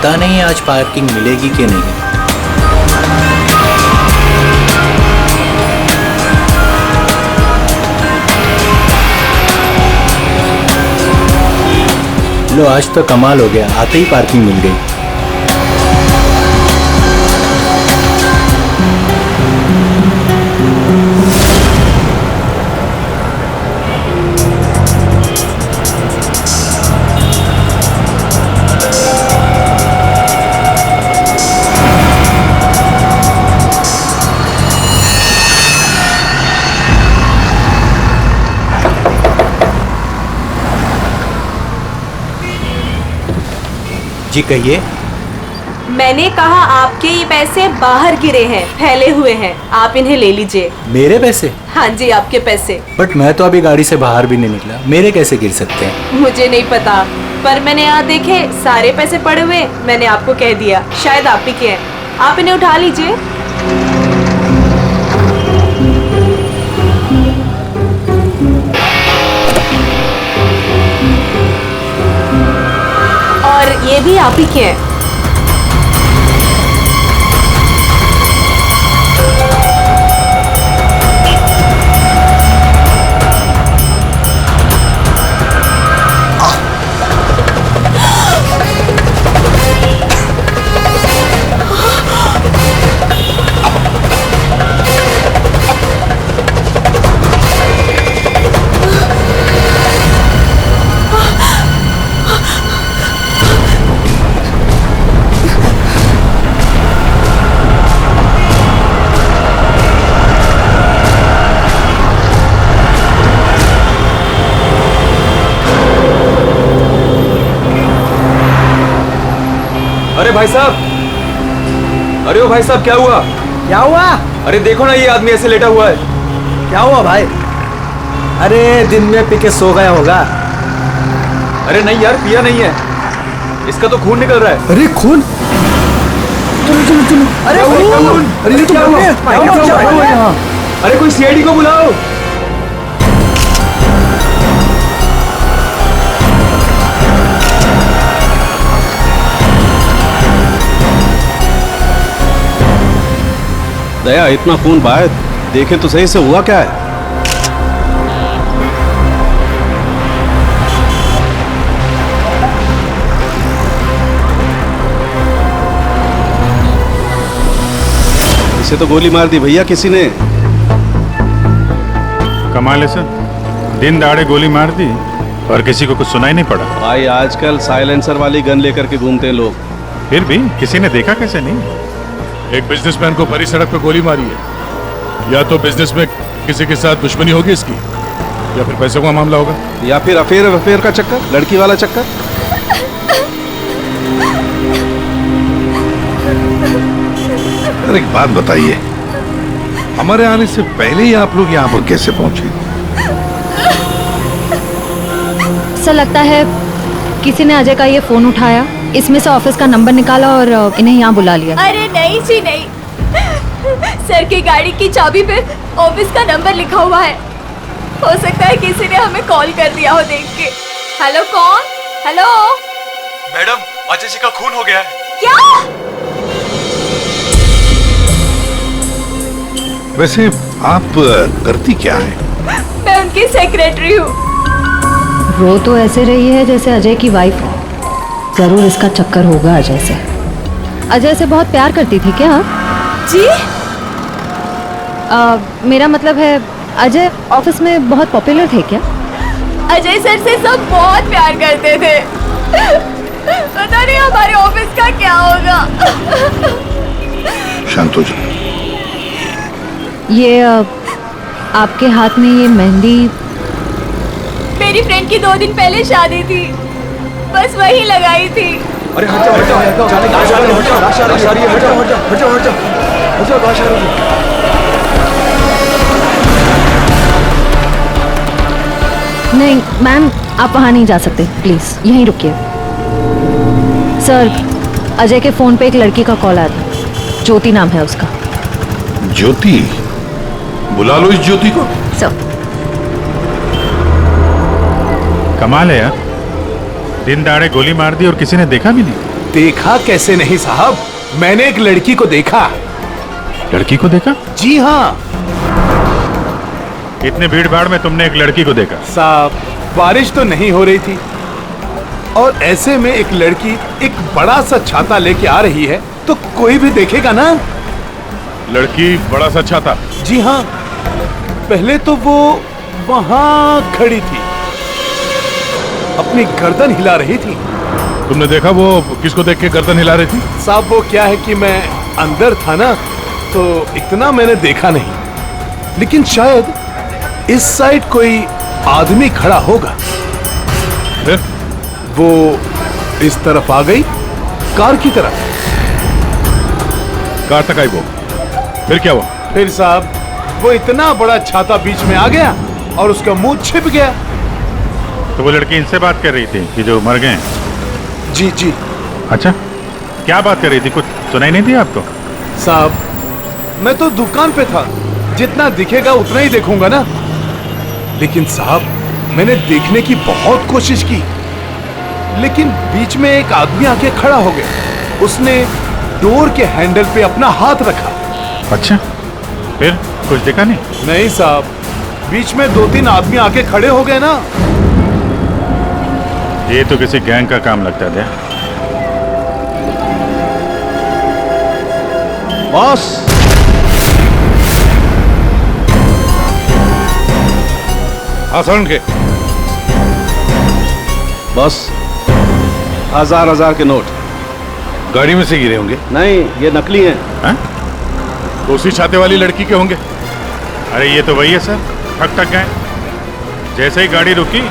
पता नहीं आज पार्किंग मिलेगी कि नहीं। लो आज तो कमाल हो गया, आते ही पार्किंग मिल गई। जी कहिए। मैंने कहा आपके ये पैसे बाहर गिरे हैं, फैले हुए हैं, आप इन्हें ले लीजिए। मेरे पैसे? हाँ जी, आपके पैसे। बट मैं तो अभी गाड़ी से बाहर भी नहीं निकला, मेरे कैसे गिर सकते हैं? मुझे नहीं पता, पर मैंने यहाँ देखे सारे पैसे पड़े हुए, मैंने आपको कह दिया, शायद आप ही के हैं। आप इन्हें उठा लीजिए। और ये भी आप ही के हैं। अरे भाई साहब, अरे ओ भाई साहब, क्या हुआ? क्या हुआ? अरे देखो ना, ये आदमी ऐसे लेटा हुआ है। क्या हुआ भाई? अरे दिन में पी के सो गया होगा। अरे नहीं यार, पिया नहीं है, इसका तो खून निकल रहा है। अरे खून? चलो चलो चलो। अरे खून! अरे ये तो क्या हुआ? अरे कोई सीआईडी को बुलाओ। दया, इतना खून बाहर देखे तो सही से हुआ क्या है? इसे तो गोली मार दी भैया किसी ने। कमाल है सर, दिन दहाड़े गोली मार दी और किसी को कुछ सुनाई नहीं पड़ा। भाई आजकल साइलेंसर वाली गन लेकर के घूमते हैं लोग। फिर भी किसी ने देखा कैसे नहीं? एक बिजनेसमैन को भरी सड़क पर गोली मारी है। या तो बिजनेस में किसी के साथ दुश्मनी होगी इसकी, या फिर पैसों का मामला होगा, या फिर अफेयर का चक्कर, लड़की वाला चक्कर। अरे एक बात बताइए, हमारे आने से पहले ही आप लोग यहाँ पर कैसे पहुंचे? सर लगता है किसी ने अजय का ये फोन उठाया, इसमें से ऑफिस का नंबर निकाला और इन्हें यहाँ बुला लिया। अरे नहीं जी नहीं, सर की गाड़ी की चाबी पे ऑफिस का नंबर लिखा हुआ है। हो सकता है किसी ने हमें कॉल कर दिया हो देख के। हेलो, कौन? हेलो मैडम, अजय जी का खून हो गया है। क्या? वैसे आप करती क्या है? मैं उनकी सेक्रेटरी हूँ। रो तो ऐसे रही है जैसे अजय की वाइफ हो। जरूर इसका चक्कर होगा अजय से। अजय से बहुत प्यार करती थी क्या आप? जी? मेरा मतलब है अजय ऑफिस में बहुत पॉपुलर थे क्या? अजय सर से सब बहुत प्यार करते थे। पता नहीं हमारे ऑफिस का क्या होगा। शांत हो जा। ये आपके हाथ में ये मेहंदी? मेरी फ्रेंड की 2 दिन पहले शादी थी, बस वही लगाई थी। अरे हट जाओ, हट जाओ, हट जाओ। नहीं मैम, आप वहाँ नहीं जा सकते, प्लीज यहीं रुकिए। सर, अजय के फोन पे एक लड़की का कॉल आया था, ज्योति नाम है उसका। ज्योति? बुला लो इस ज्योति को। सर। कमाल है यार, दिन दहाड़े गोली मार दी और किसी ने देखा भी नहीं। देखा कैसे नहीं साहब, मैंने एक लड़की को देखा। लड़की को देखा? जी हाँ इतनी भीड़ भाड़ में तुमने एक लड़की को देखा? साहब, बारिश तो नहीं हो रही थी और ऐसे में एक लड़की एक बड़ा सा छाता लेके आ रही है तो कोई भी देखेगा ना। लड़की बड़ा सा छाता? जी हाँ, पहले तो वो वहां खड़ी थी, अपनी गर्दन हिला रही थी। तुमने देखा वो किसको देख के गर्दन हिला रही थी? साहब वो क्या है कि मैं अंदर था ना तो इतना मैंने देखा नहीं, लेकिन शायद इस साइड कोई आदमी खड़ा होगा। फिर? वो इस तरफ आ गई, कार की तरफ। कार तक आई वो, फिर क्या हुआ? फिर साहब वो इतना बड़ा छाता बीच में आ गया और उसका मुंह छिप गया। तो वो लड़की इनसे बात कर रही थी कि जो मर गए? जी जी। अच्छा, क्या बात कर रही थी? कुछ सुनाई नहीं दिया आपको? साहब मैं तो दुकान पे था, जितना दिखेगा उतना ही देखूंगा ना। लेकिन साहब मैंने देखने की बहुत कोशिश की, लेकिन बीच में एक आदमी आके खड़ा हो गया। उसने डोर के हैंडल पे अपना हाथ रखा। अच्छा, फिर कुछ देखा नहीं? नहीं साहब, बीच में 2-3 आदमी आके खड़े हो गए ना। ये तो किसी गैंग का काम लगता है। बॉस, आसान के बॉस, 1000 के नोट। गाड़ी में से गिरे होंगे? नहीं, ये नकली हैं। हैं? तो उसी छाते वाली लड़की के होंगे। अरे ये तो वही है सर, ठक गए। जैसे ही गाड़ी रुकी,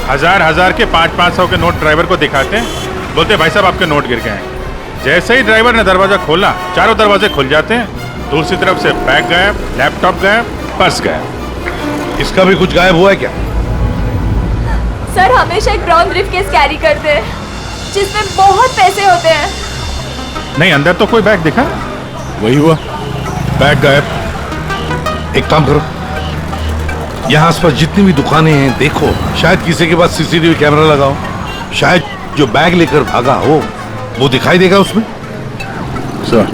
1000 के 500 के नोट ड्राइवर को दिखाते हैं, बोलते भाई साहब आपके नोट गिर गए हैं। जैसे ही ड्राइवर ने दरवाजा खोला, चारों दरवाजे खुल जाते हैं। दूसरी तरफ से बैग गायब, लैपटॉप गायब, पर्स गायब। इसका भी कुछ गायब हुआ है क्या? सर हमेशा एक ब्राउन ब्रीफकेस कैरी करते हैं जिसमें बहुत पैसे होते हैं। नहीं, अंदर तो कोई बैग दिखा? वही हुआ, बैग गायब। एक काम करो, यहाँ आसपास जितनी भी दुकानें हैं देखो, शायद किसी के पास सीसीटीवी कैमरा लगाओ। शायद जो बैग लेकर भागा हो वो दिखाई देगा उसमें। सर,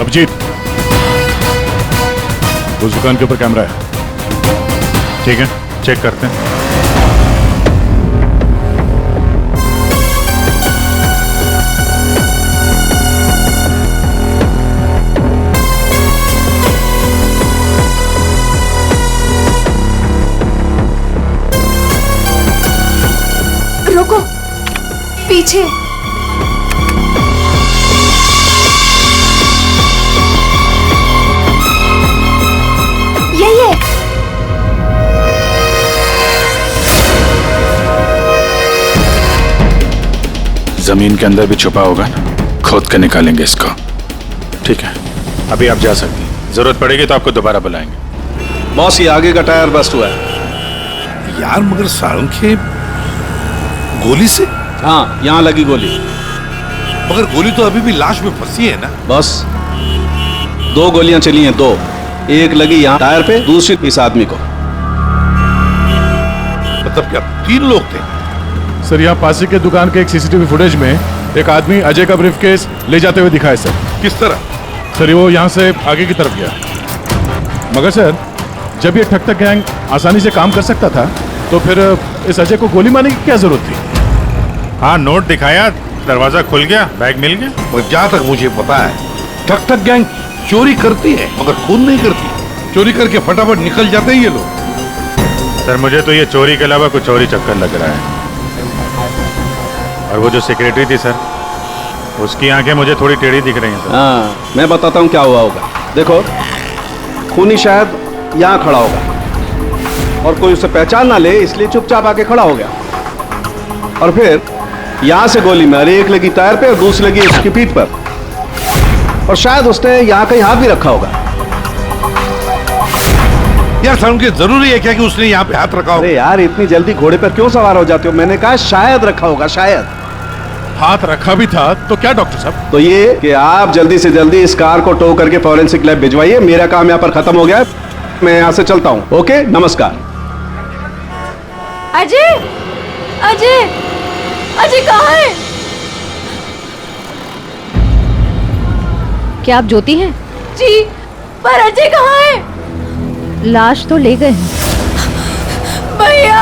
अभिजीत, उस दुकान के ऊपर कैमरा है। ठीक है, चेक करते हैं। रुको, पीछे। यही है। जमीन के अंदर भी छुपा होगा ना, खोद के निकालेंगे इसको। ठीक है, अभी आप जा सकते हैं। जरूरत पड़ेगी तो आपको दोबारा बुलाएंगे। बॉस, ये आगे का टायर बस्ट हुआ है। यार मगर सारंगे, गोली से? हाँ, यहाँ लगी गोली। मगर गोली तो अभी भी लाश में फंसी है ना? बस 2 गोलियां चली हैं, 2। एक लगी यहाँ टायर पे, दूसरी इस आदमी को। मतलब क्या 3 लोग थे? सर यहाँ पासी के दुकान के एक सीसीटीवी फुटेज में एक आदमी अजय का ब्रीफकेस ले जाते हुए दिखा है सर। किस तरह? सर वो यहाँ से आगे की तरफ गया, मगर सर जब ये ठक गैंग आसानी से काम कर सकता था तो फिर इस अजय को गोली मारने की क्या जरूरत थी? हाँ, नोट दिखाया, दरवाजा खुल गया, बैग मिल गया। और जहाँ तक मुझे पता है, ठक गैंग चोरी करती है मगर खून नहीं करती। चोरी करके फटाफट निकल जाते हैं ये लोग। सर मुझे तो ये चोरी के अलावा कुछ और ही चक्कर लग रहा है। और वो जो सेक्रेटरी थी सर, उसकी आंखें मुझे थोड़ी टेढ़ी दिख रही हैं सर। हाँ, मैं बताता हूँ क्या हुआ होगा। देखो, खूनी शायद यहाँ खड़ा होगा और कोई उसे पहचान ना ले, इसलिए चुपचाप आके खड़ा हो गया। और फिर यहाँ से गोली मारी, एक लगी टायर पे और दूसरी लगी उसकी पीठ पर। और शायद उसने यहाँ कहीं हाथ भी रखा होगा। यार सारंगे, जरूरी है क्या कि उसने यहाँ पे हाथ रखा हो? अरे यार, इतनी जल्दी घोड़े पर क्यों सवार हो जाते हो? मैंने कहा शायद रखा होगा, शायद। हाथ रखा भी था तो क्या डॉक्टर साहब? तो ये कि आप जल्दी से जल्दी इस कार को टो करके फॉरेंसिक लैब भिजवाइए। मेरा काम यहाँ पर खत्म हो गया है, मैं यहाँ से चलता हूँ। ओके, नमस्कार। अजय, अजय, अजय कहाँ है? क्या आप ज्योति हैं? जी, पर अजय कहाँ है? लाश तो ले गए हैं। भैया,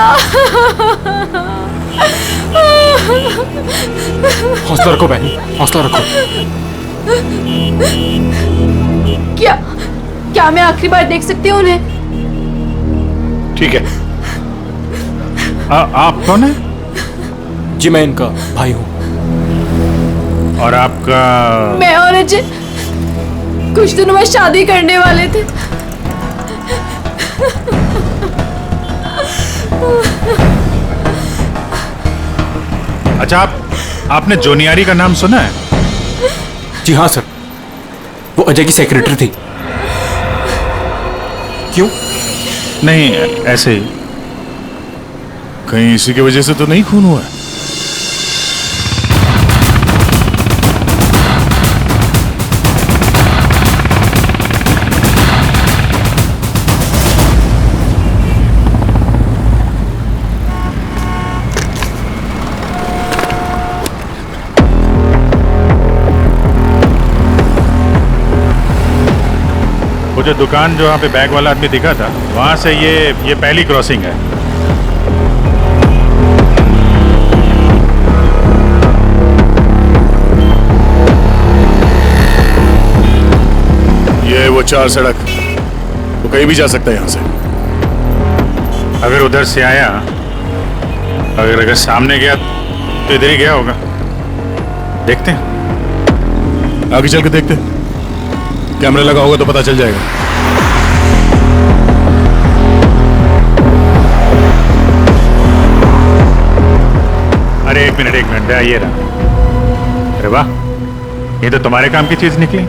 हौसला रखो बहन, हौसला रखो। क्या मैं आखिरी बार देख सकती हूँ उन्हें? ठीक है। आप कौन है? जी मैं इनका भाई हूँ। और आपका? मैं और अजय कुछ दिनों में शादी करने वाले थे। अच्छा, आपने जोनियारी का नाम सुना है? जी हाँ सर, वो अजय की सेक्रेटरी थी। क्यों? नहीं, ऐसे ही। कहीं इसी की वजह से तो नहीं खून हुआ है? वो जो दुकान जो वहाँ पे बैग वाला आदमी दिखा था, वहाँ से ये पहली क्रॉसिंग है। ये वो 4 सड़क, वो कहीं भी जा सकता है यहाँ से। अगर उधर से आया, अगर सामने गया तो इधर ही गया होगा। देखते हैं, आगे चल के देखते हैं। कैमरा लगा होगा तो पता चल जाएगा। अरे एक मिनट ये रहा। अरे वाह, ये तो तुम्हारे काम की चीज निकली।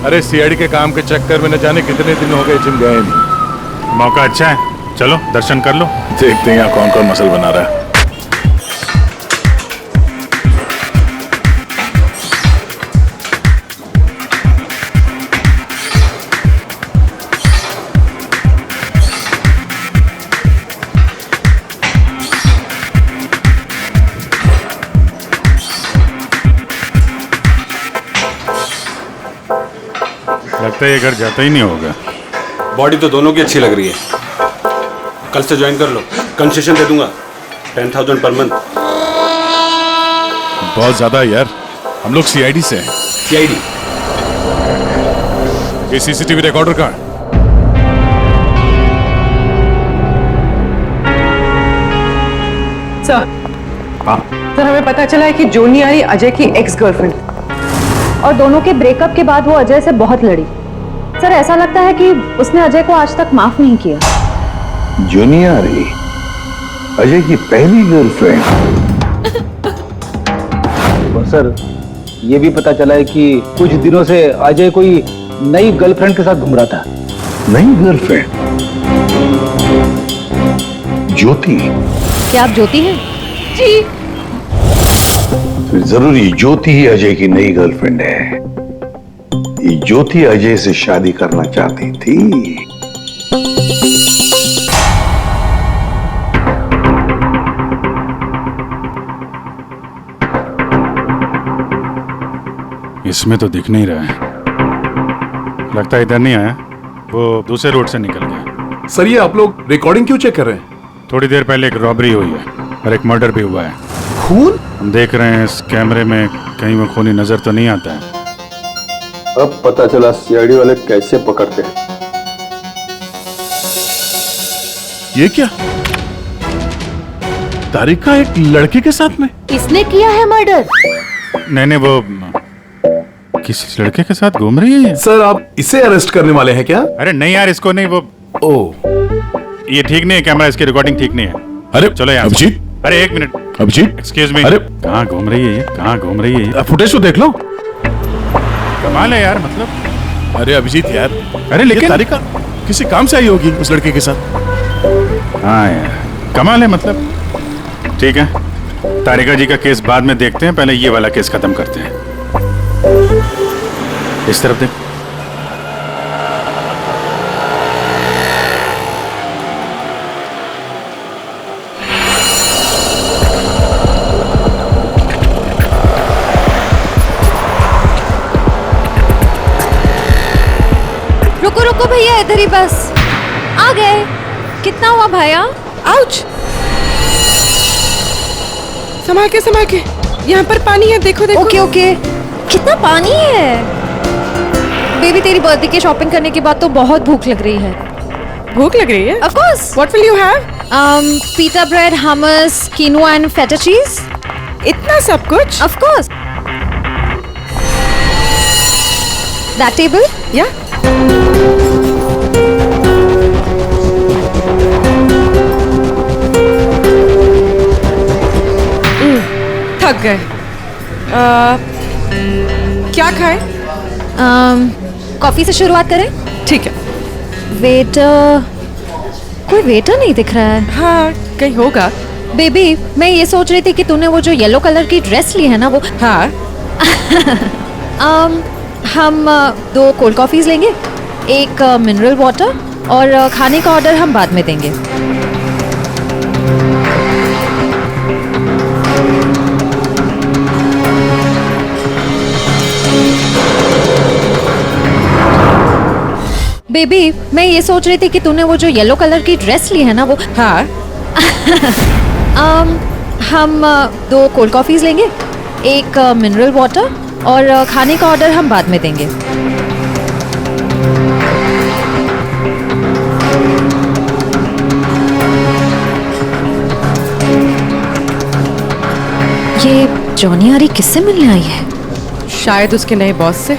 अरे सीआईडी के काम के चक्कर में न जाने कितने दिन हो गए जिम गए नहीं। मौका अच्छा है, चलो दर्शन कर लो। देखते हैं यहाँ कौन कौन मसल बना रहा है। लगता है ये घर जाता ही नहीं होगा। बॉडी तो दोनों की अच्छी लग रही है। कल से ज्वाइन कर लो, कंसेशन दे दूंगा 10,000 पर मंथ। बहुत ज्यादा है यार, हम लोग सीआईडी से हैं। सीआईडी? ये सीसीटीवी रिकॉर्डर कहाँ है? सर, सर हमें पता चला है कि जोनियारी अजय की एक्स गर्लफ्रेंड, और दोनों के ब्रेकअप के बाद वो अजय से बहुत लड़ी। सर ऐसा लगता है कि उसने अजय को आज तक माफ नहीं किया। जोनियारी अजय की पहली गर्लफ्रेंड? और सर ये भी पता चला है कि कुछ दिनों से अजय कोई नई गर्लफ्रेंड के साथ घूम रहा था। नई गर्लफ्रेंड? ज्योति? क्या आप ज्योति हैं? जी। फिर जरूर ये ज्योति ही अजय की नई गर्लफ्रेंड है। ये ज्योति अजय से शादी करना चाहती थी। इसमें तो दिख नहीं रहा है। लगता है इधर नहीं आया, वो दूसरे रोड से निकल गया। सर ये आप लोग रिकॉर्डिंग क्यों चेक कर रहे हैं? थोड़ी देर पहले एक रॉबरी हुई है और एक मर्डर भी हुआ है। खून? हम देख रहे हैं इस कैमरे में कहीं वो खूनी नजर तो नहीं आता है। अब पता चला सीआईडी वाले कैसे पकड़ते हैं। ये क्या? तारिका एक लड़के के साथ में? इसने किया है मर्डर? नहीं, वो किस लड़के के साथ घूम रही है। सर आप इसे अरेस्ट करने वाले हैं क्या? अरे नहीं यार, इसको नहीं। वो ये ठीक नहीं है, कैमरा इसकी रिकॉर्डिंग ठीक नहीं है। अरे चलो यार। अभिजीत, अरे एक मिनट अभिजीत, एक्सक्यूज मी। अरे कहाँ घूम रही है ये? कहाँ घूम रही है ये? फुटेज तो देख लो। कमाल है यार, मतलब। अरे अभिजीत यार, अरे लेकिन तारिका किसी काम से आई होगी उस लड़के के साथ। हाँ यार, कमाल है मतलब। ठीक है, तारिका जी का केस बाद में देखते हैं, पहले ये वाला केस खत्म करते हैं। इस तरफ देख। रुको रुको भैया, इधर ही बस आ गए। कितना हुआ भैया? आउच! संभाल के यहाँ पर पानी है, देखो देखो। ओके ओके, कितना पानी है। बेबी तेरी बर्थडे की शॉपिंग करने के बाद तो बहुत भूख लग रही है। भूख लग रही है? Of course. What will you have? Pita bread, hummus, quinoa and feta cheese. इतना सब कुछ? Of course. That table? Yeah. थक गए। क्या खाएं? कॉफी से शुरुआत करें? ठीक है। वेटर, कोई वेटर नहीं दिख रहा है। हाँ, कहीं होगा। बेबी, मैं ये सोच रही थी कि तूने वो जो येलो कलर की ड्रेस ली है ना, वो। हाँ। हम 2 कोल्ड कॉफीज लेंगे, 1 मिनरल वाटर, और खाने का ऑर्डर हम बाद में देंगे। बेबी, मैं ये सोच रही थी कि तूने वो जो येलो कलर की ड्रेस ली है ना, वो। हाँ। हम 2 कोल्ड कॉफीज लेंगे, 1 मिनरल वाटर, और खाने का ऑर्डर हम बाद में देंगे। ये जॉनी आरी किससे मिलने आई है? शायद उसके नए बॉस से।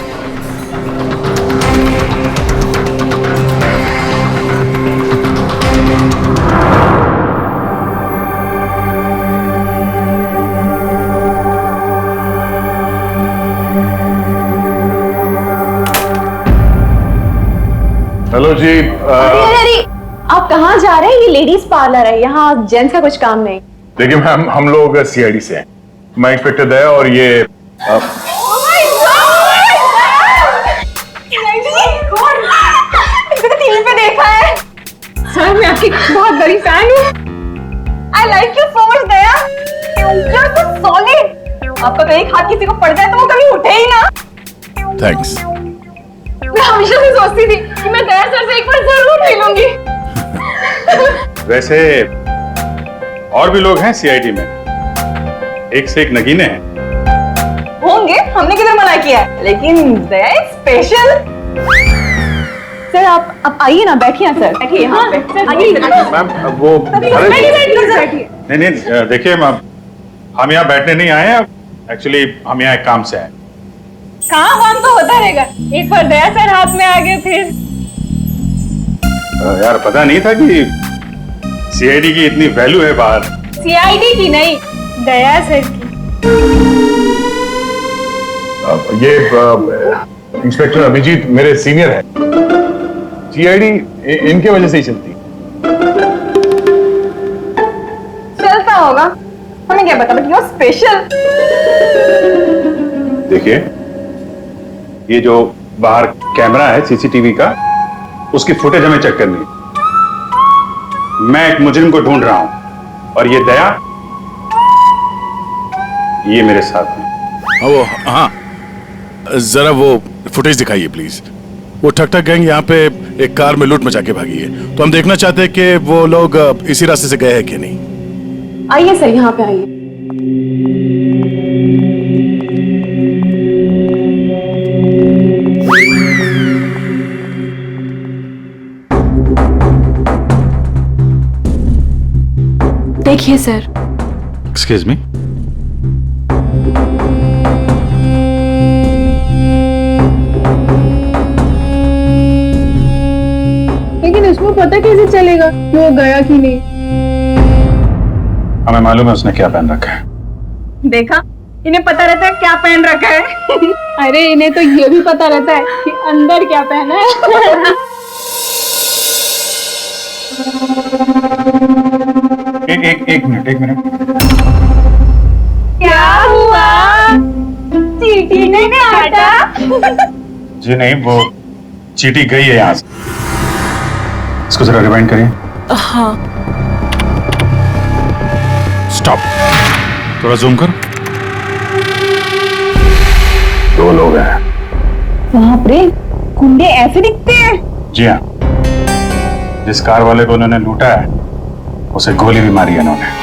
हेलो जी। अरे आप कहाँ जा रहे हैं? ये लेडीज पार्लर है, यहाँ जेंट्स का कुछ काम नहीं। देखिए मैम, हम लोग सीआईडी से हैं। मैं इंस्पेक्टर दया और ये टीवी पे देखा है सर, मैं आपकी बहुत बड़ी फैन हूँ। I like you so much Daya, you're so solid। आपका तो एक हाथ किसी को पड़ जाए तो वो कभी उठे ही ना। थैंक्स। मैं हमेशा से सोचती थी कि मैं दया सर से एक बार जरूर मिलूंगी। वैसे और भी लोग हैं सीआईडी में, एक से एक नगीने हैं। होंगे, हमने किधर मना किया है, लेकिन दया स्पेशल। सर आप आइए ना, बैठिए ना सर, बैठिए यहाँ पे। मैम वो बैठिए। नहीं देखिए मैम, हम यहाँ बैठने नहीं आए हैं, एक्चुअली हम यहाँ एक काम से आए। काम तो होता रहेगा, एक बार दया सर हाथ में आ गए फिर। यार पता नहीं था कि सीआईडी की इतनी वैल्यू है बाहर। सीआईडी की नहीं, दया सर की। ये इंस्पेक्टर अभिजीत मेरे सीनियर है। सीआईडी इनके वजह से ही चलती। चलता होगा, हमें क्या पता, बट यू आर स्पेशल। देखिए, ये जो बाहर कैमरा है सीसीटीवी का, उसकी फुटेज हमें चेक करनी है। मैं एक मुजरिम को ढूंढ रहा हूं और ये दया, ये मेरे साथ है। वो हाँ, जरा वो फुटेज दिखाइए प्लीज। वो ठक ठक गैंग यहाँ पे एक कार में लूट मचा के भागी है, तो हम देखना चाहते हैं कि वो लोग इसी रास्ते से गए हैं कि नहीं। आइए सर, यहाँ पे आइए। देखिए सर। Excuse me. लेकिन उसको पता कैसे चलेगा कि वो गया कि नहीं? हमें मालूम है उसने क्या पहन रखा है। देखा, इन्हें पता रहता है क्या पहन रखा है। अरे इन्हें तो ये भी पता रहता है कि अंदर क्या पहना है। एक मिनट। क्या हुआ? चीटी ने काटा? जी नहीं, वो चीटी गई है यहाँ से। इसको जरा रिवाइंड करिए। हाँ। स्टॉप, थोड़ा जूम कर। 2 लोग हैं। बाप रे, गुंडे ऐसे दिखते हैं? जी हाँ, जिस कार वाले को उन्होंने लूटा है उसे गोली भी मारी है इन्होंने।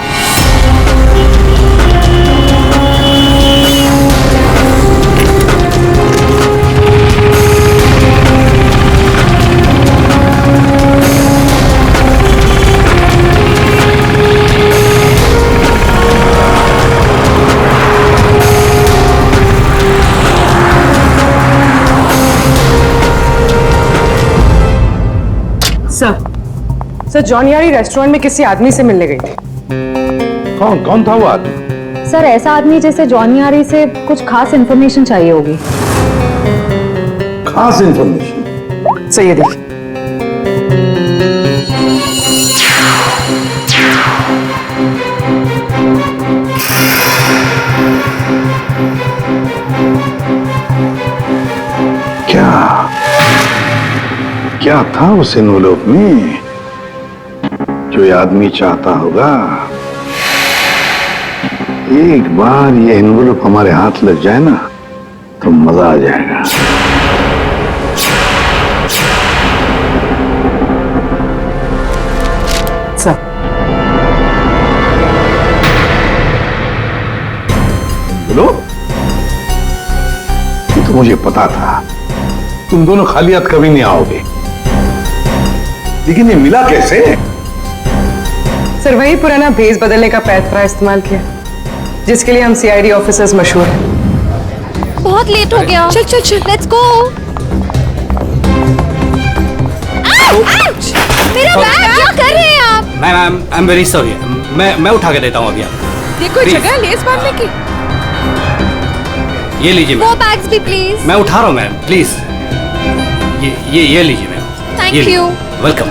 सर जॉनियारी रेस्टोरेंट में किसी आदमी से मिलने गई थी। कौन था वो आदमी? सर ऐसा आदमी जैसे जॉनियारी से कुछ खास इन्फॉर्मेशन चाहिए होगी। खास इंफॉर्मेशन? सर ये देखिए। क्या था उस एनवेलप में जो ये आदमी चाहता होगा? एक बार ये एनवेलप हमारे हाथ लग जाए ना तो मजा आ जाएगा। सर बोलो, ये तो मुझे पता था तुम दोनों खाली हाथ कभी नहीं आओगे, लेकिन ये मिला कैसे? सर वही पुराना भेस बदलने का पैतरा इस्तेमाल किया जिसके लिए हम सीआईडी ऑफिसर्स मशहूर हैं। बहुत लेट हो गया। चल चल चल, लेट्स गो। मेरा बैग क्या कर रहे हैं आप? Ma'am I am very sorry, मैं उठा के देता हूँ अभी आपको। ये कोई जगह है लेस बांधने की? ये लीजिए वो मैम। बैग्स भी प्लीज। मैं उठा रहा हूँ मैम, प्लीज। ये लीजिए मैम। Thank you. वेलकम।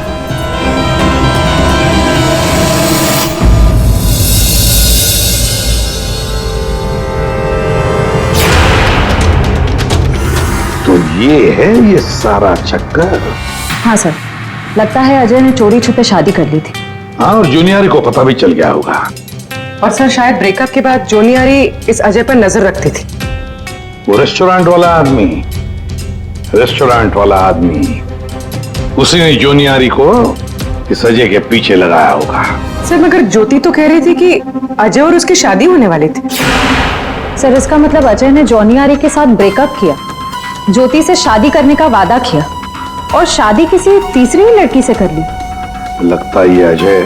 तो ये है ये सारा चक्कर। हाँ सर, लगता है अजय ने चोरी छुपे शादी कर ली थी। हाँ, और जूनियर को पता भी चल गया होगा। और सर शायद ब्रेकअप के बाद जोनियारी इस अजय पर नजर रखती थी। वो रेस्टोरेंट वाला आदमी उसी ने जूनियरी को इस अजय के पीछे लगाया होगा। सर मगर ज्योति तो कह रही थी कि अजय और उसकी शादी होने वाली थी। सर इसका मतलब अजय ने जॉनियारी के साथ ब्रेकअप किया, ज्योति से शादी करने का वादा किया और शादी किसी तीसरी ही लड़की से कर ली। लगता ये अजय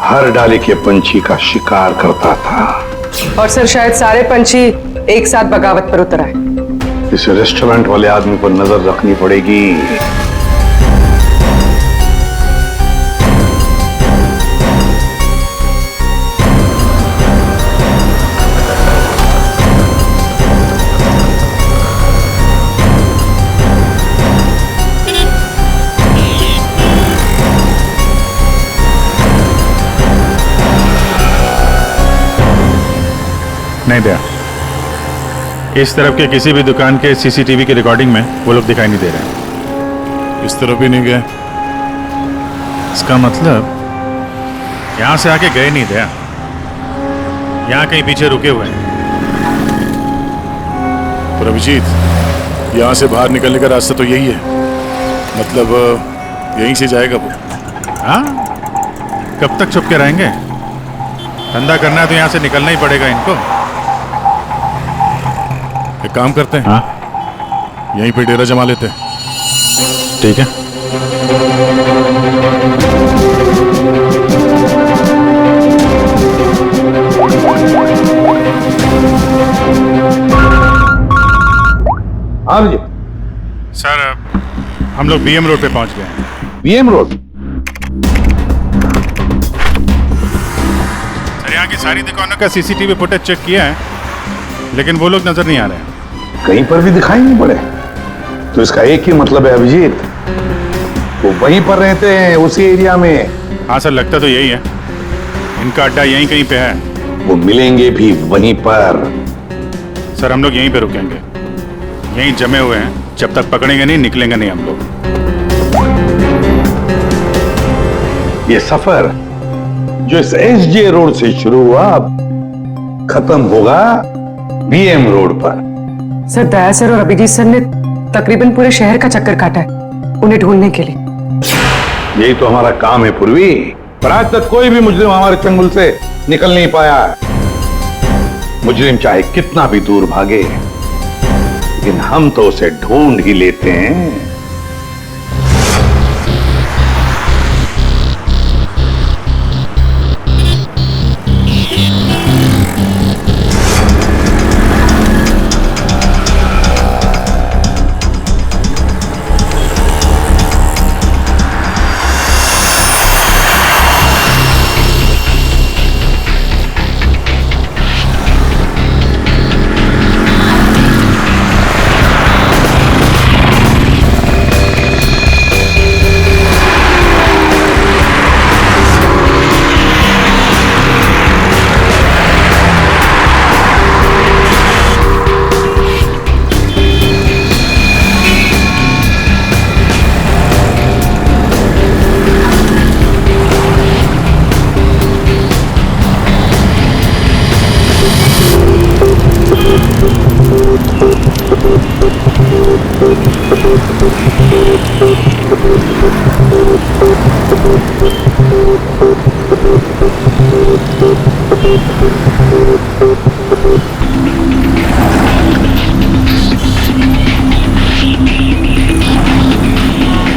हर डाले के पंछी का शिकार करता था। और सर शायद सारे पंछी एक साथ बगावत पर उतर आए। इस रेस्टोरेंट वाले आदमी पर नजर रखनी पड़ेगी। नहीं दया, इस तरफ के किसी भी दुकान के सीसीटीवी की रिकॉर्डिंग में वो लोग दिखाई नहीं दे रहे हैं। इस तरफ भी नहीं गए। इसका मतलब यहां से आके गए नहीं दया, यहां कहीं पीछे रुके हुए हैं। पर अभिजीत, यहाँ से बाहर निकलने का रास्ता तो यही है, मतलब यहीं से जाएगा वो। हाँ, कब तक छुप के रहेंगे? धंधा करना है तो यहां से निकलना ही पड़ेगा इनको। एक काम करते हैं, हाँ, यहीं पे डेरा जमा लेते हैं। ठीक है। हाँ जी सर, हम लोग बीएम रोड पे पहुंच गए हैं। BM road? सर यहाँ की सारी दुकानों का सीसीटीवी फुटेज चेक किया है, लेकिन वो लोग नजर नहीं आ रहे हैं। कहीं पर भी दिखाई नहीं पड़े। तो इसका एक ही मतलब है अभिजीत, वो वहीं पर रहते हैं, उसी एरिया में। हाँ सर, लगता तो यही है। इनका अड्डा यहीं कहीं पे है। वो मिलेंगे भी वहीं पर। सर हम लोग यहीं पे रुकेंगे, यहीं जमे हुए हैं, जब तक पकड़ेंगे नहीं निकलेंगे नहीं हम लोग। ये सफर जो इस एसजे रोड से शुरू हुआ खत्म होगा बीएम रोड पर। सर दया सर और अभिजीत सर ने तकरीबन पूरे शहर का चक्कर काटा है उन्हें ढूंढने के लिए। यही तो हमारा काम है पूर्वी, पर आज तक कोई भी मुजरिम हमारे चंगुल से निकल नहीं पाया। मुजरिम चाहे कितना भी दूर भागे, लेकिन हम तो उसे ढूंढ ही लेते हैं।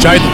चाय दो।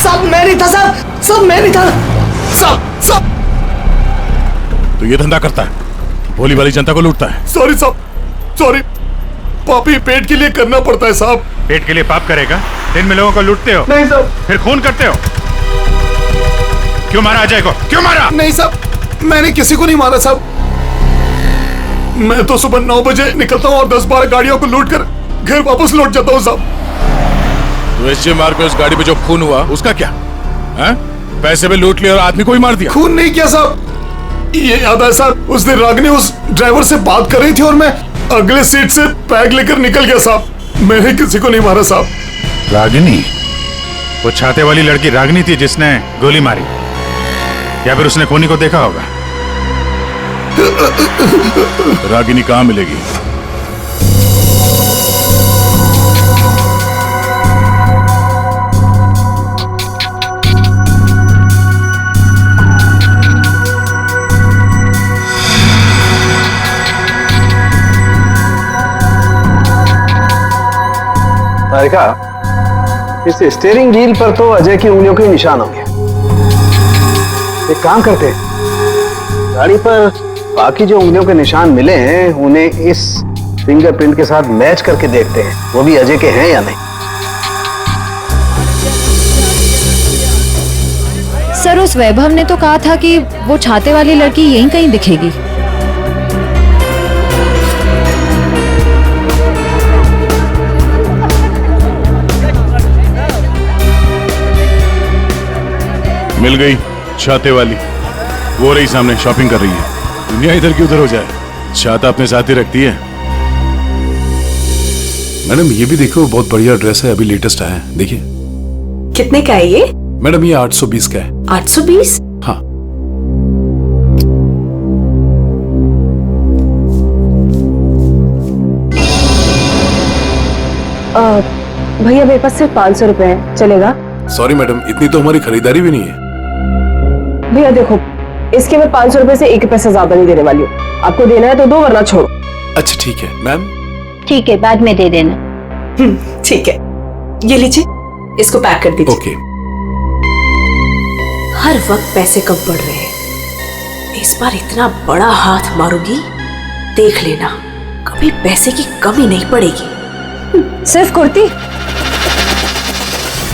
सब मैं नहीं था साहब, सब मैं नहीं था सब। तो ये धंधा करता है, भोली वाली जनता को लूटता है। सॉरी साहब, सॉरी। पापी पेट के लिए करना पड़ता है साहब। पेट के लिए पाप करेगा? दिन में लोगों को लूटते हो? नहीं साहब। फिर खून करते हो? क्यों मारा अजय को? क्यों मारा? नहीं साहब, मैंने किसी को नहीं मारा साहब। मैं तो सुबह 9 बजे निकलता हूँ और 10-12 गाड़ियों को लूट कर घर वापस लौट जाता हूँ साहब। तो एसजे मार्ग पे उस गाड़ी पे जो खून हुआ उसका क्या है? पैसे में लूट लिया और आदमी को ही मार दिया। खून नहीं किया साहब, ये याद है साहब, उस दिन रागिनी उस ड्राइवर से बात कर रही थी और मैं अगले सीट से बैग लेकर निकल गया साहब। मैंने किसी को नहीं मारा साहब। रागिनी? वो छाते वाली लड़की रागिनी थी जिसने गोली मारी, या फिर उसने खूनी को देखा होगा? रागिनी कहाँ मिलेगी? सारिका, इस स्टीयरिंग व्हील पर तो अजय की उंगलियों के निशान होंगे। एक काम करते हैं, गाड़ी पर बाकी जो उंगलियों के निशान मिले हैं उन्हें इस फिंगरप्रिंट के साथ मैच करके देखते हैं वो भी अजय के हैं या नहीं। सर, उस वैभव ने तो कहा था कि वो छाते वाली लड़की यहीं कहीं दिखेगी। मिल गई छाते वाली, वो रही सामने शॉपिंग कर रही है। दुनिया इधर की उधर हो जाए, छाता अपने साथ ही रखती है। मैडम ये भी देखो, बहुत बढ़िया ड्रेस है, अभी लेटेस्ट आया है, देखिए। कितने का है ये? मैडम ये 820 का है। 820? हाँ। भैया मेरे पास सिर्फ 500 रुपए है, चलेगा? सॉरी मैडम, इतनी तो हमारी खरीदारी भी नहीं है। भैया देखो, इसके मैं 500 रुपए से 1 पैसा ज्यादा नहीं देने वाली हूँ। आपको देना है तो दो, वरना छोड़ो। अच्छा ठीक है मैम। ठीक है, बाद में दे देना। ठीक है, ये लीजिए, इसको पैक कर दीजिए। ओके। हर वक्त पैसे कम पड़ रहे हैं, इस बार इतना बड़ा हाथ मारूंगी, देख लेना, कभी पैसे की कमी नहीं पड़ेगी। सिर्फ कुर्ती,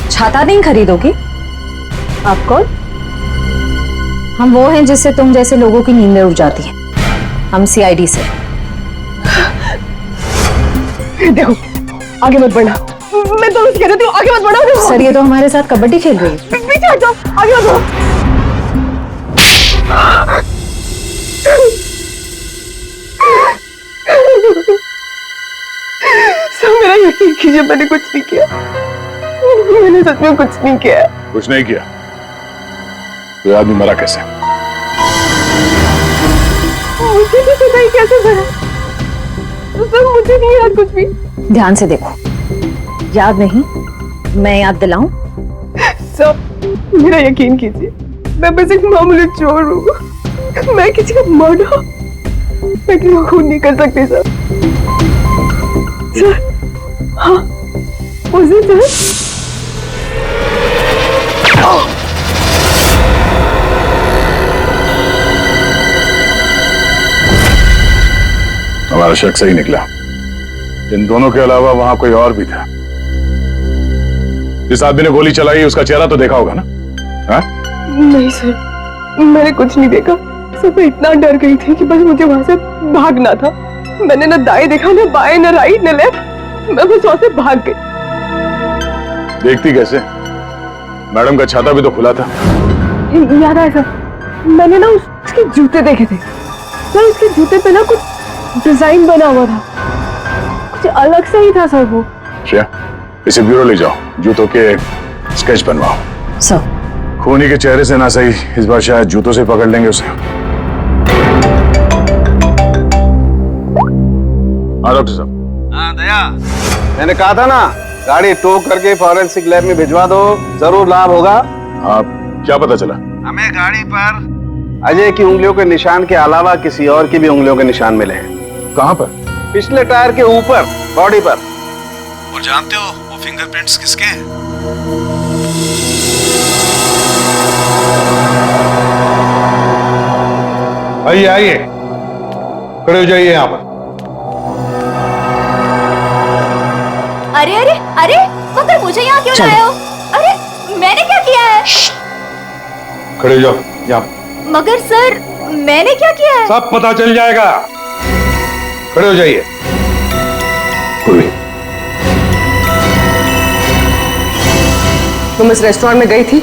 छाता नहीं खरीदोगी? आप कौन? हम वो हैं जिससे तुम जैसे लोगों की नींदें उड़ जाती हैं। हम सीआईडी से। देखो, आगे मत बढ़ना, मैं तो कह रही हूँ, आगे मत बढ़ो। सर, ये तो हमारे साथ कबड्डी खेल रही है। पीछे हट जाओ, आगे मत बढ़ो। सब मेरा यकीन कीजिए, मैंने कुछ नहीं किया। मैंने सच में कुछ नहीं किया। कुछ नहीं किया तो आदमी मरा कैसे? मुझे भी पता ही कैसे मरा। सर मुझे नहीं याद कुछ भी। ध्यान से देखो, याद नहीं? मैं याद दिलाऊं? सर मेरा यकीन कीजिए, मैं बस एक मामूली चोर हूँ। मैं किसी का मर्डर, मैं किसी को खून नहीं कर सकती सर। सर, हाँ, उस दिन सर हमारा शक सही निकला। इन दोनों के अलावा वहां कोई और भी था। जिस आदमी ने गोली चलाई उसका चेहरा तो देखा होगा ना? हा? नहीं सर, मैंने कुछ नहीं देखा। सर मैं इतना डर गई थी कि बस मुझे वहां से भागना था। मैंने ना दाएं देखा, ना बाएं, ना राइट, ना लेफ्ट। मैं बस वहां से भाग गई। देखती कैसे? मैडम का छाता भी तो खुला था। याद आया सर, मैंने ना उसके जूते देखे थे। सर उसके जूते पे ना कुछ डिजाइन बना हुआ था, कुछ अलग से ही था सर वो। श्रेया, इसे ब्यूरो ले जाओ, जूतों के स्केच बनवाओ। सर, खूनी के चेहरे से ना सही, इस बार शायद जूतों से पकड़ लेंगे उसे। हाँ डॉक्टर साहब। हाँ दया, मैंने कहा था ना, गाड़ी टो करके फॉरेंसिक लैब में भिजवा दो, जरूर लाभ होगा। आप क्या पता चला? हमें गाड़ी पर अजय की उंगलियों के निशान के अलावा किसी और की भी उंगलियों के निशान मिले हैं। कहाँ पर? पिछले टायर के ऊपर, बॉडी पर। और जानते हो वो फिंगरप्रिंट्स किसके हैं? आइए आइए, खड़े हो जाइए यहाँ पर। अरे अरे अरे, मगर मुझे यहाँ क्यों लाए हो? अरे मैंने क्या किया है? खड़े हो जाओ यहाँ। मगर सर, मैंने क्या किया है? सब पता चल जाएगा, खड़े हो जाइए। तुम इस रेस्टोरेंट में गई थी?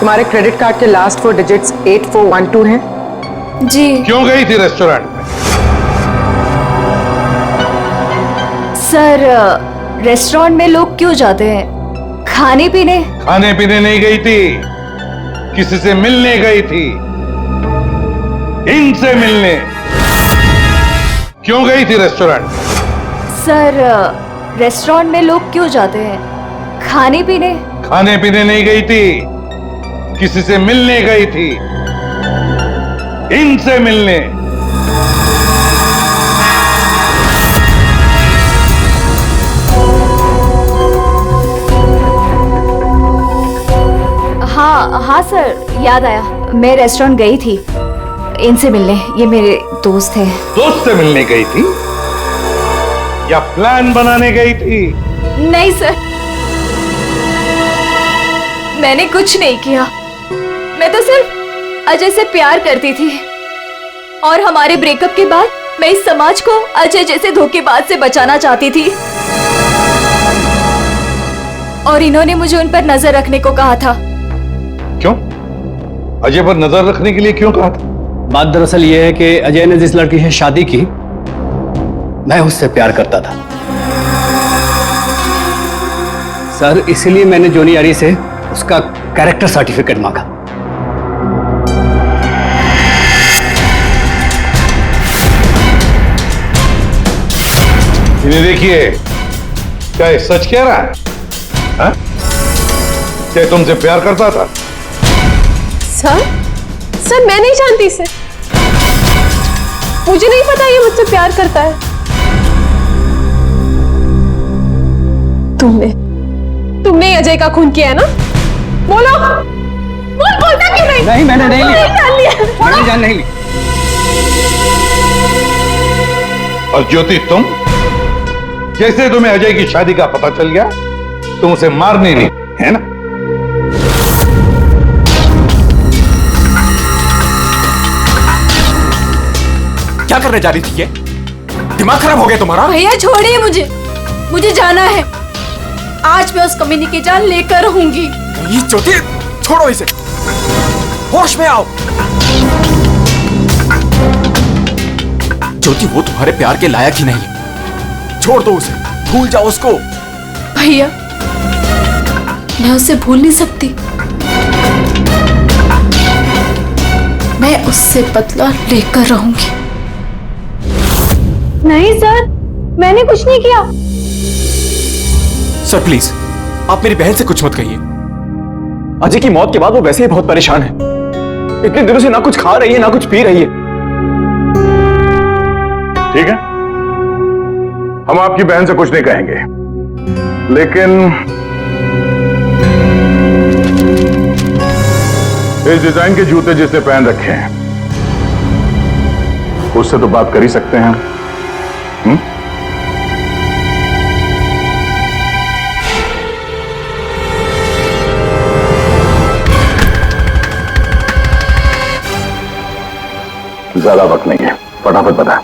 तुम्हारे क्रेडिट कार्ड के लास्ट 4 डिजिट्स 8412 हैं? जी। क्यों गई थी रेस्टोरेंट में? सर, रेस्टोरेंट में लोग क्यों जाते हैं? खाने पीने? खाने पीने नहीं गई थी, किसी से मिलने गई थी। इनसे मिलने। क्यों गई थी रेस्टोरेंट? सर, रेस्टोरेंट में लोग क्यों जाते हैं? खाने पीने? खाने पीने नहीं गई थी, किसी से मिलने गई थी। इनसे मिलने। हाँ सर, याद आया, मैं रेस्टोरेंट गई थी इनसे मिलने। ये मेरे दोस्त हैं। दोस्त से मिलने गई थी या प्लान बनाने गई थी? नहीं सर, मैंने कुछ नहीं किया। मैं तो सिर्फ अजय से प्यार करती थी और हमारे ब्रेकअप के बाद मैं इस समाज को अजय जैसे धोखेबाज से बचाना चाहती थी और इन्होंने मुझे उन पर नजर रखने को कहा था। क्यों? अजय पर नजर रखने के लिए क्यों कहा था? बात दरअसल ये है कि अजय ने जिस लड़की से शादी की, मैं उससे प्यार करता था सर, इसीलिए मैंने जोनी आरी से उसका कैरेक्टर सर्टिफिकेट मांगा। इन्हें देखिए, क्या ये सच कह रहा है? हा? क्या तुमसे प्यार करता था? सर मैं नहीं जानती इसे, मुझे नहीं पता ये मुझसे प्यार करता है। तुमने अजय का खून किया है ना? बोलो, बोलता क्यों नहीं? नहीं, मैंने नहीं लिया। जान लिया। मैंने जान नहीं ली। और ज्योति, तुम जैसे तुम्हें अजय की शादी का पता चल गया, तुम उसे मारने नहीं, है ना? क्या करने जा रही थी ये? दिमाग खराब हो गया तुम्हारा? भैया छोड़िए मुझे जाना है। आज मैं उस कमीनी की जान लेकर रहूंगी। ये ज्योति, छोड़ो इसे, होश में आओ। ज्योति, वो तुम्हारे प्यार के लायक ही नहीं है, छोड़ दो उसे, भूल जाओ उसको। भैया, मैं उसे भूल नहीं सकती, मैं उससे बदला लेकर रहूंगी। नहीं सर, मैंने कुछ नहीं किया। सर प्लीज, आप मेरी बहन से कुछ मत कहिए। अजय की मौत के बाद वो वैसे ही बहुत परेशान है। इतने दिनों से ना कुछ खा रही है ना कुछ पी रही है। ठीक है, हम आपकी बहन से कुछ नहीं कहेंगे, लेकिन इस डिजाइन के जूते जिसने पहन रखे हैं उससे तो बात कर ही सकते हैं। ज्यादा वक्त नहीं है, फटाफट बता।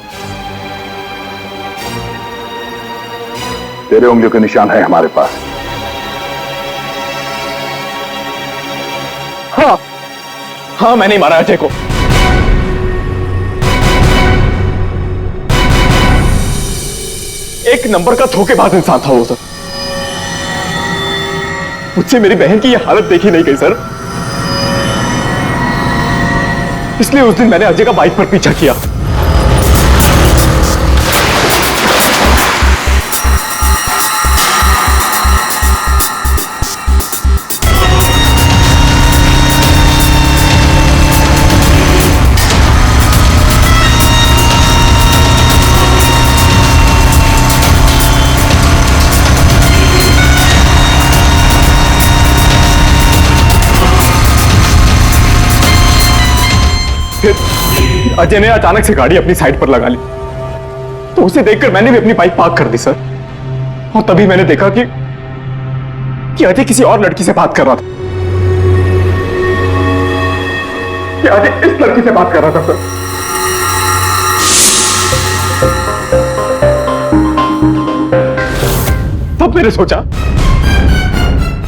तेरे उंगलियों के निशान है हमारे पास। हाँ, मैंने ही मारा अजय को। एक नंबर का धोखेबाज इंसान था वो सर। मुझसे मेरी बहन की ये हालत देखी नहीं गई सर, इसलिए उस दिन मैंने अजय का बाइक पर पीछा किया। फिर अजय ने अचानक से गाड़ी अपनी साइड पर लगा ली, तो उसे देखकर मैंने भी अपनी बाइक पार्क कर दी सर। और तभी मैंने देखा कि अजय किसी और लड़की से बात कर रहा था। कि अजय इस लड़की से बात कर रहा था सर। तब मैंने सोचा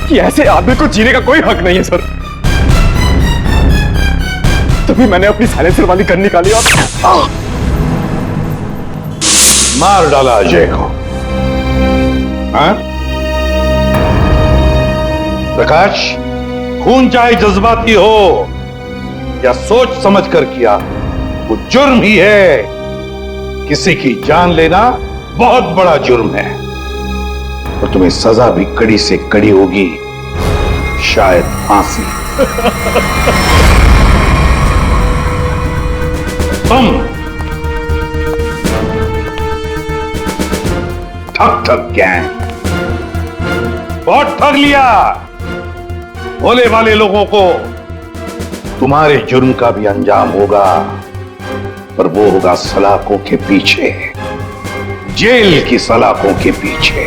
कि ऐसे आदमी को जीने का कोई हक नहीं है सर। तभी मैंने अपनी साइलेंसर वाली गन निकाली और मार डाला अजय को। हाँ? प्रकाश, खून चाहे जज्बाती हो या सोच समझ कर किया, वो जुर्म ही है। किसी की जान लेना बहुत बड़ा जुर्म है और तुम्हें सजा भी कड़ी से कड़ी होगी, शायद फांसी। तुम ठग गैंग बहुत ठग लिया। भोले वाले लोगों को तुम्हारे जुर्म का भी अंजाम होगा, पर वो होगा सलाखों के पीछे, जेल की सलाखों के पीछे।